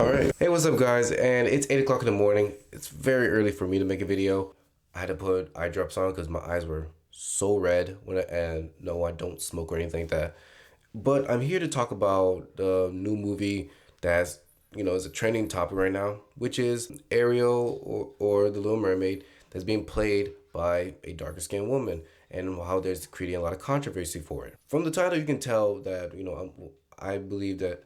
Alright, hey, what's up guys? And it's 8 o'clock in the morning. It's very early for me to make a video. I had to put eye drops on because my eyes were so red and no, I don't smoke or anything like that. But I'm here to talk about the new movie that's, is a trending topic right now, which is Ariel or The Little Mermaid, that's being played by a darker skinned woman, and how there's creating a lot of controversy for it. From the title, you can tell that, I believe that,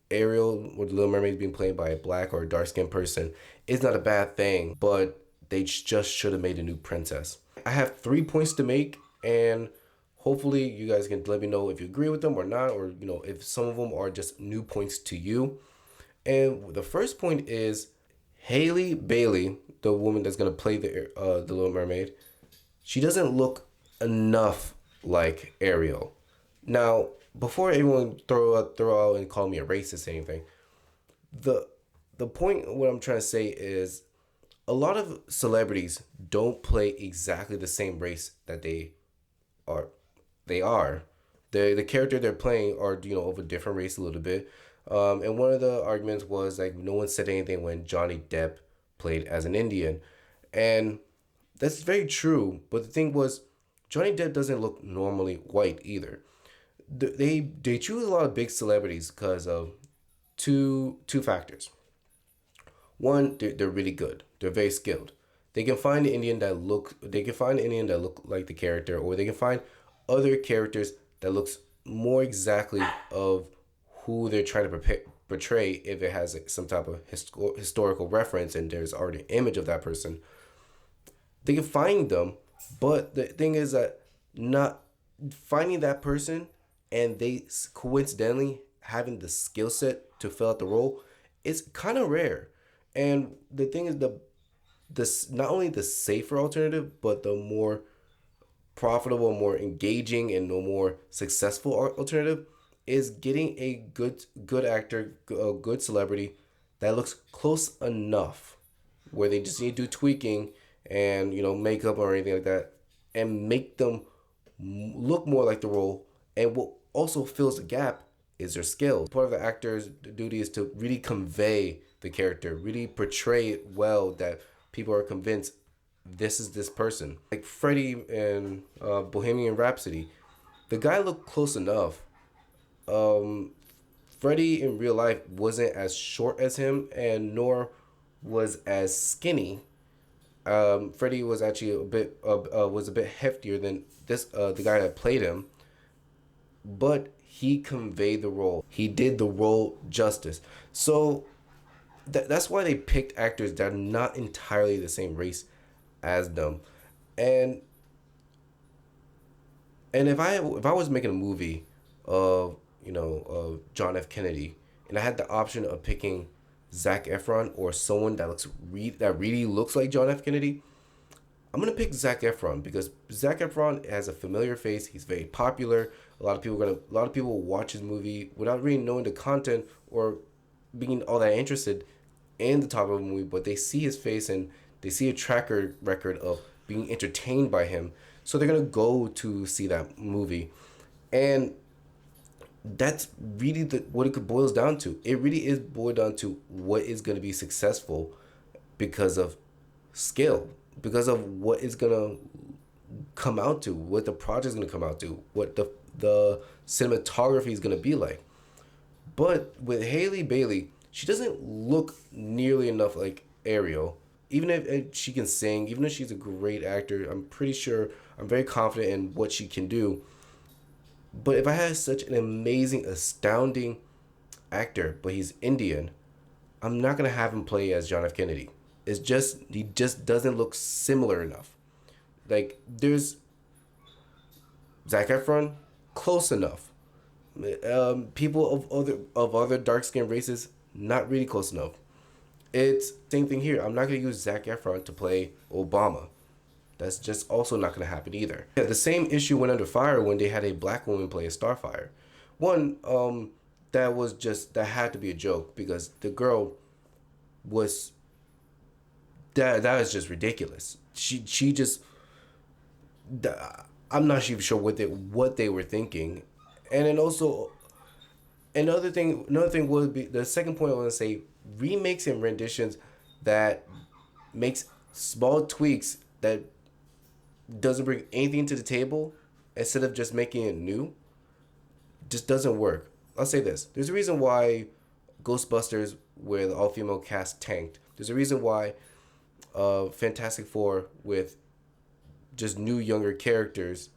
Ariel or the Little Mermaid being played by a black or a dark skinned person is not a bad thing, but they just should have made a new princess. I have 3 points to make, and hopefully you guys can let me know if you agree with them or not, or if some of them are just new points to you. And the first point is Haley Bailey, the woman that's gonna play the Little Mermaid. She doesn't look enough like Ariel. Now, before everyone throw out and call me a racist or anything, the the point what I'm trying to say is a lot of celebrities don't play exactly the same race that are. They are. The character they're playing are of a different race a little bit. And one of the arguments was like no one said anything when Johnny Depp played as an Indian, and that's very true. But the thing was, Johnny Depp doesn't look normally white either. They choose a lot of big celebrities because of two factors. One, they're really good. They're very skilled. They can find an Indian that look like the character, or they can find other characters that looks more exactly of who they're trying to portray if it has like, some type of historical reference and there's already an image of that person. They can find them, but the thing is that not finding that person and they coincidentally having the skill set to fill out the role is kind of rare. And the thing is, this not only the safer alternative, but the more profitable, more engaging, and the more successful alternative is getting a good actor, a good celebrity that looks close enough where they just need to do tweaking and makeup or anything like that, and make them look more like the role. And what also fills the gap is their skills. Part of the actor's duty is to really convey the character, really portray it well, that people are convinced this is this person. Like Freddie in Bohemian Rhapsody, the guy looked close enough. Freddie in real life wasn't as short as him, and nor was as skinny. Freddie was actually a bit heftier than the guy that played him, but he conveyed the role. He did the role justice. So that's why they picked actors that are not entirely the same race as them. And if I was making a movie of of John F. Kennedy, and I had the option of picking Zac Efron or someone that really looks like John F. Kennedy, I'm gonna pick Zac Efron because Zac Efron has a familiar face. He's very popular. A lot of people will watch his movie without really knowing the content or being all that interested in the topic of the movie, but they see his face and they see a tracker record of being entertained by him, so they're gonna go to see that movie. And that's really what it boils down to. It really is boiled down to what is going to be successful because of skill, because of what is going to come out to, what the project is going to come out to, what the cinematography is going to be like. But with Haley Bailey, she doesn't look nearly enough like Ariel. Even if she can sing, even if she's a great actor, I'm very confident in what she can do. But if I had such an amazing, astounding actor, but he's Indian, I'm not gonna have him play as John F. Kennedy. He just doesn't look similar enough. Like there's Zac Efron, close enough. People of other dark skinned races, not really close enough. It's same thing here. I'm not gonna use Zac Efron to play Obama. That's just also not going to happen either. Yeah, the same issue went under fire when they had a black woman play a Starfire. One, that had to be a joke because the girl was that was just ridiculous. She just I'm not even sure what they were thinking, and then also Another thing would be the second point I want to say: remakes and renditions that makes small tweaks that doesn't bring anything to the table instead of just making it new just doesn't work. I'll say this: there's a reason why Ghostbusters, where the all female cast tanked. There's a reason why Fantastic Four with just new younger characters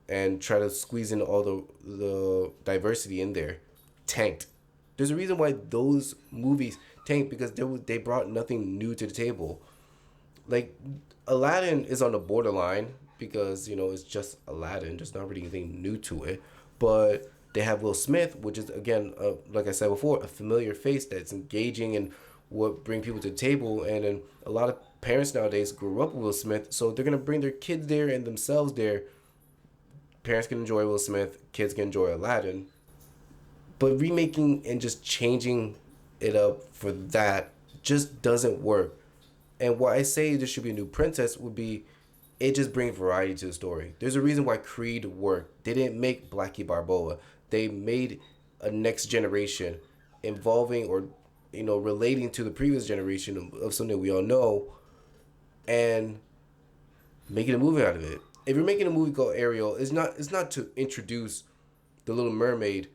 and try to squeeze in all the diversity in there tanked. There's a reason why those movies tanked because they brought nothing new to the table. Like Aladdin is on the borderline because it's just Aladdin, just not really anything new to it. But they have Will Smith, which is again, like I said before, a familiar face that's engaging and what bring people to the table. And then a lot of parents nowadays grew up with Will Smith, so they're gonna bring their kids there and themselves there. Parents can enjoy Will Smith, kids can enjoy Aladdin. But remaking and just changing it up for that just doesn't work. And why I say there should be a new princess would be it just brings variety to the story. There's a reason why Creed worked. They didn't make Blackie Barboa. They made a next generation involving or relating to the previous generation of something we all know and making a movie out of it. If you're making a movie called Ariel, it's not to introduce the Little Mermaid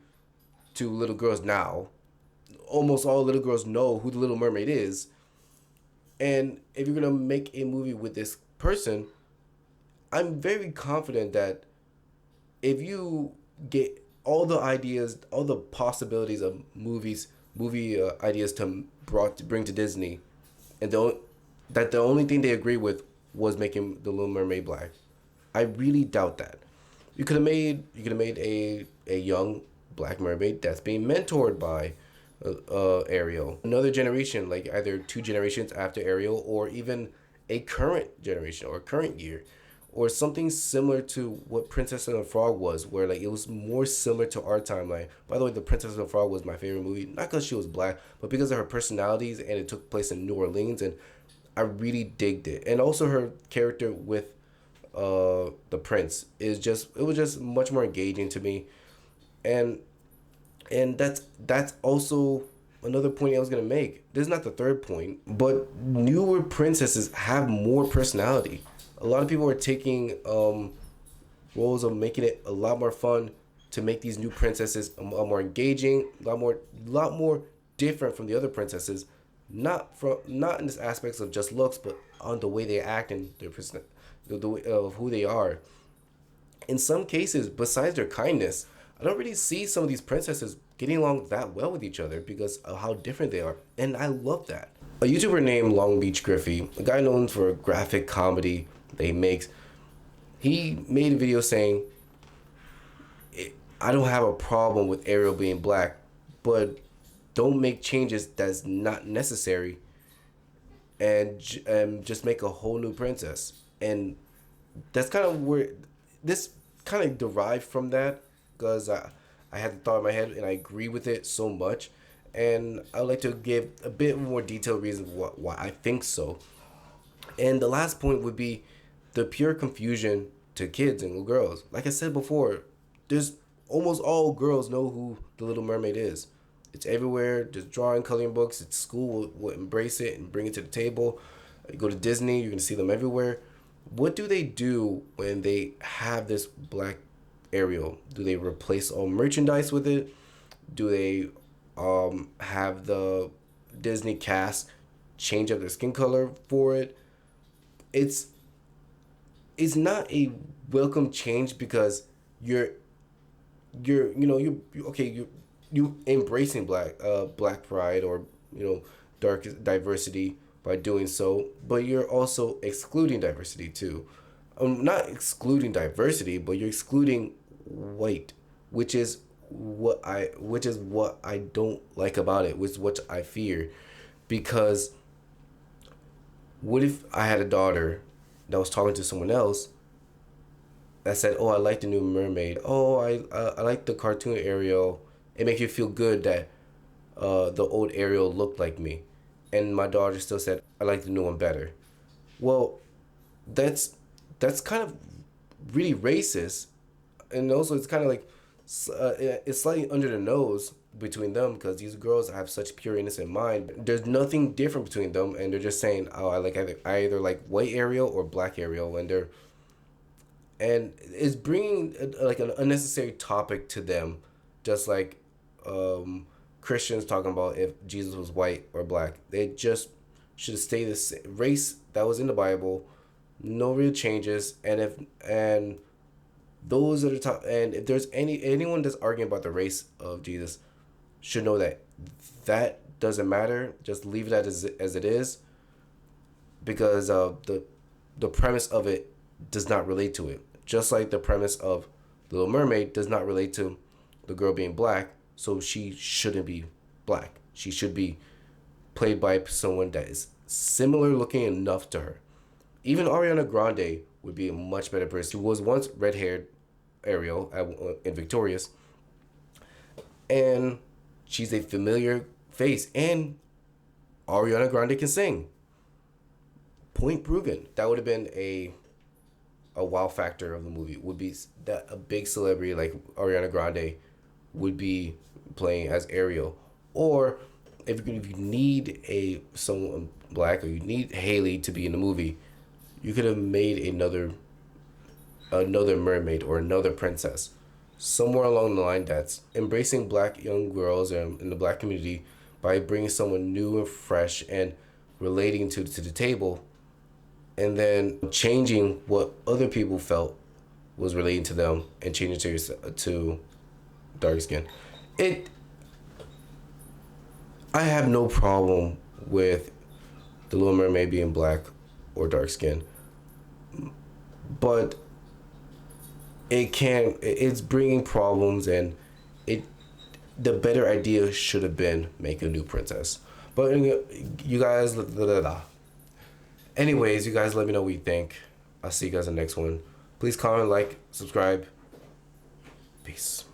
to little girls now. Almost all little girls know who the Little Mermaid is. And if you're gonna make a movie with this person, I'm very confident that if you get all the ideas, all the possibilities of movie ideas to bring to Disney, and the only thing they agree with was making the Little Mermaid black, I really doubt that. You could have made a young black mermaid that's being mentored by Ariel. Another generation, like either two generations after Ariel, or even a current generation or current year, or something similar to what Princess and the Frog was, where like it was more similar to our timeline. By the way, the Princess and the Frog was my favorite movie, not because she was black, but because of her personalities, and it took place in New Orleans, and I really digged it. And also her character with the prince it was just much more engaging to me. And that's also another point I was gonna make. This is not the third point, but newer princesses have more personality. A lot of people are taking roles of making it a lot more fun to make these new princesses a lot more engaging, a lot more different from the other princesses. Not in this aspects of just looks, but on the way they act and their the way of who they are. In some cases, besides their kindness, I don't really see some of these princesses getting along that well with each other because of how different they are. And I love that. A YouTuber named Long Beach Griffey, a guy known for graphic comedy that he makes, he made a video saying, I don't have a problem with Ariel being black, but don't make changes that's not necessary and just make a whole new princess. And that's kind of where this kind of derived from that because I had the thought in my head and I agree with it so much. And I'd like to give a bit more detailed reasons why I think so. And the last point would be the pure confusion to kids and little girls. Like I said before, there's almost all girls know who the Little Mermaid is. It's everywhere. There's drawing, coloring books. It's school will embrace it and bring it to the table. You go to Disney, you're gonna see them everywhere. What do they do when they have this black Ariel? Do they replace all merchandise with it? Do they have the Disney cast change up their skin color for it? It's it's not a welcome change because you're you okay you embracing black pride or dark diversity by doing so, but you're also excluding diversity too. Not excluding diversity, but you're excluding white, which is what I don't like about it, which is what I fear, because what if I had a daughter that was talking to someone else that said, "Oh, I like the new mermaid. Oh, I like the cartoon Ariel. It makes you feel good that the old Ariel looked like me," and my daughter still said, "I like the new one better." Well, that's that's kind of really racist, and also it's kind of like it's slightly under the nose between them because these girls have such pure innocent mind. There's nothing different between them, and they're just saying, "Oh, I either like white Ariel or black Ariel," and it's bringing like an unnecessary topic to them, just like um, Christians talking about if Jesus was white or black. They just should have stayed the same race that was in the Bible, no real changes, and those are the top. And if there's anyone that's arguing about the race of Jesus, should know that that doesn't matter. Just leave that as it is, because the premise of it does not relate to it. Just like the premise of The Little Mermaid does not relate to the girl being black, so she shouldn't be black. She should be played by someone that is similar looking enough to her. Even Ariana Grande would be a much better person. She was once red haired Ariel in Victorious, and she's a familiar face, and Ariana Grande can sing. Point proven. That would have been a wow factor of the movie. Would be that a big celebrity like Ariana Grande would be playing as Ariel, or if you need someone black, or you need Haley to be in the movie, you could have made another mermaid or another princess somewhere along the line that's embracing black young girls and in the black community by bringing someone new and fresh and relating to the table, and then changing what other people felt was relating to them and changing to dark skin. It I have no problem with the Little Mermaid being black or dark skin, but it's bringing problems, and it the better idea should have been make a new princess. But you guys, anyways, you guys let me know what you think. I'll see you guys in the next one. Please comment, like, subscribe. Peace.